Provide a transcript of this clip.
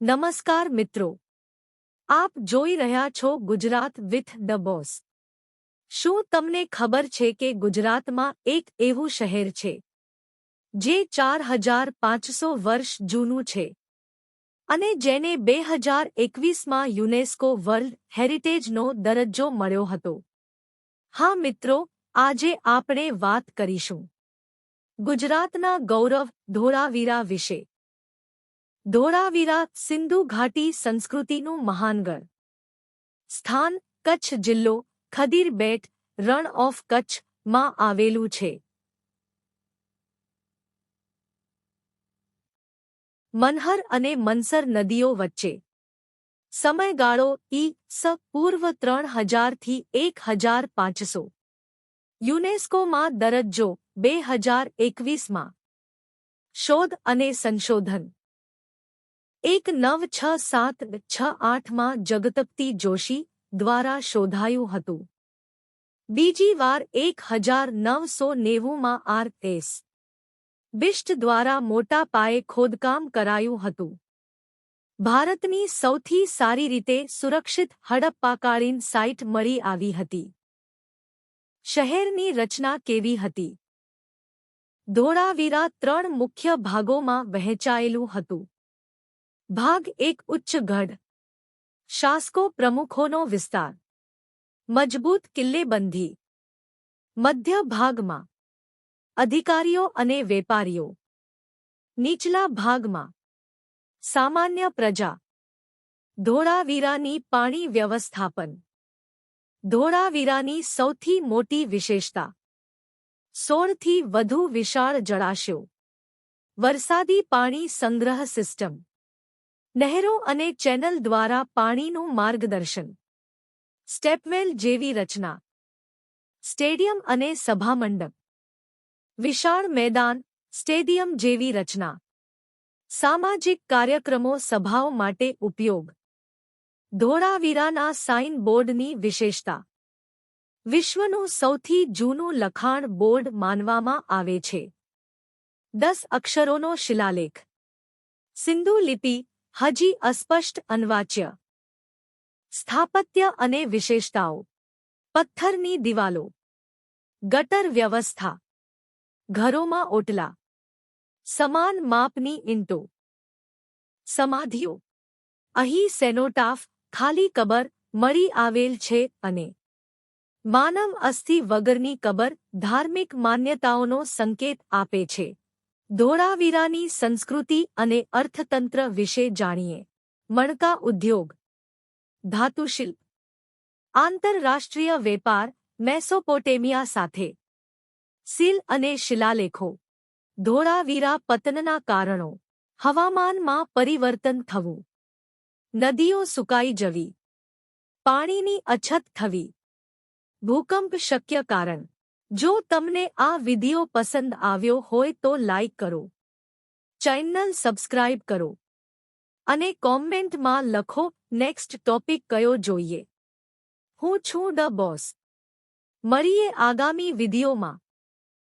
નમસ્કાર મિત્રો, આપ જોઈ રહ્યા છો ગુજરાત વિથ ધ બોસ। શું તમને ખબર છે કે ગુજરાતમાં એક એવું શહેર છે જે 4500 વર્ષ જૂનું છે અને જેને 2021માં યુનેસ્કો વર્લ્ડ હેરિટેજનો દરજ્જો મળ્યો હતો? હા મિત્રો, આજે આપણે વાત કરીશું ગુજરાતના ગૌરવ ધોળાવીરા વિશે। ધોળાવીરા સિંધુ ઘાટી સંસ્કૃતિનું મહાનગઢ સ્થાન કચ્છ જિલ્લો ખદીર બેટ રણ ઓફ કચ્છ માં આવેલું છે। મનહર અને મનસર નદીઓ વચ્ચે સમયગાળો ઈ.સ. પૂર્વ 3000 થી 1500 યુનેસ્કોમાં દરજ્જો 2021માં શોધ અને સંશોધન 196768માં જગતપતિ જોશી દ્વારા શોધાયું હતું। બીજી વાર 1990માં આર.એસ. બિષ્ટ દ્વારા મોટા પાયે ખોદકામ કરાયું હતું। ભારતની સૌથી સારી રીતે સુરક્ષિત હડપ્પાકાળીન સાઇટ મળી આવી હતી। શહેરની રચના કેવી હતી? ધોળાવીરા 3 મુખ્ય ભાગોમાં વહેંચાયેલું હતું। ભાગ 1 ઉચ્ચ ગઢ શાસકો પ્રમુખોનો વિસ્તાર મજબૂત કિલ્લેબંધી। મધ્ય ભાગમાં અધિકારીઓ અને વેપારીઓ। નીચલા ભાગમાં સામાન્ય પ્રજા। ધોળાવીરાની પાણી વ્યવસ્થાપન ધોળાવીરાની સૌથી મોટી વિશેષતા 16 થી વધુ વિશાળ જળાશયો। વરસાદી પાણી સંગ્રહ સિસ્ટમ। નહેરો અને ચેનલ દ્વારા પાણીનું માર્ગદર્શન। સ્ટેપવેલ જેવી રચના। સ્ટેડિયમ અને સભામંડપ। વિશાળ મેદાન સ્ટેડિયમ જેવી રચના। સામાજિક કાર્યક્રમો સભાઓ માટે ઉપયોગ। ધોળાવીરાના સાઇન બોર્ડની વિશેષતા વિશ્વનું સૌથી જૂનું લખાણ બોર્ડ માનવામાં આવે છે। 10 અક્ષરોનો શિલાલેખ। સિંધુ લિપિ હજી અસ્પષ્ટ અનવાચ્ય। સ્થાપત્ય અને વિશેષતાઓ પથ્થરની દિવાલો। ગટર વ્યવસ્થા। ઘરોમાં ઓટલા। સમાન માપની ઈંટો। સમાધિઓ। અહીં સેનોટાફ ખાલી કબર મળી આવેલ છે અને માનવ અસ્થિ વગરની કબર ધાર્મિક માન્યતાઓનો સંકેત આપે છે। ધોળાવીરાની સંસ્કૃતિ અને અર્થતંત્ર વિશે જાણીએ। મણકા ઉદ્યોગ ધાતુશિલ્પ આંતરરાષ્ટ્રીય વેપાર મેસોપોટેમિયા સાથે। સીલ અને શિલાલેખો ધોળાવીરા પતનના કારણો હવામાનમાં પરિવર્તન થવું। નદીઓ સુકાઈ જવી। પાણીની અછત થવી। ભૂકંપ શક્ય કારણ। જો તમને આ વિડિયો પસંદ આવ્યો હોય તો લાઇક કરો, ચેનલ સબસ્ક્રાઇબ કરો અને કોમેન્ટમાં લખો નેક્સ્ટ ટોપિક કયો જોઈએ। હું છું ધ બોસ। મળીએ આગામી વિડિયોમાં।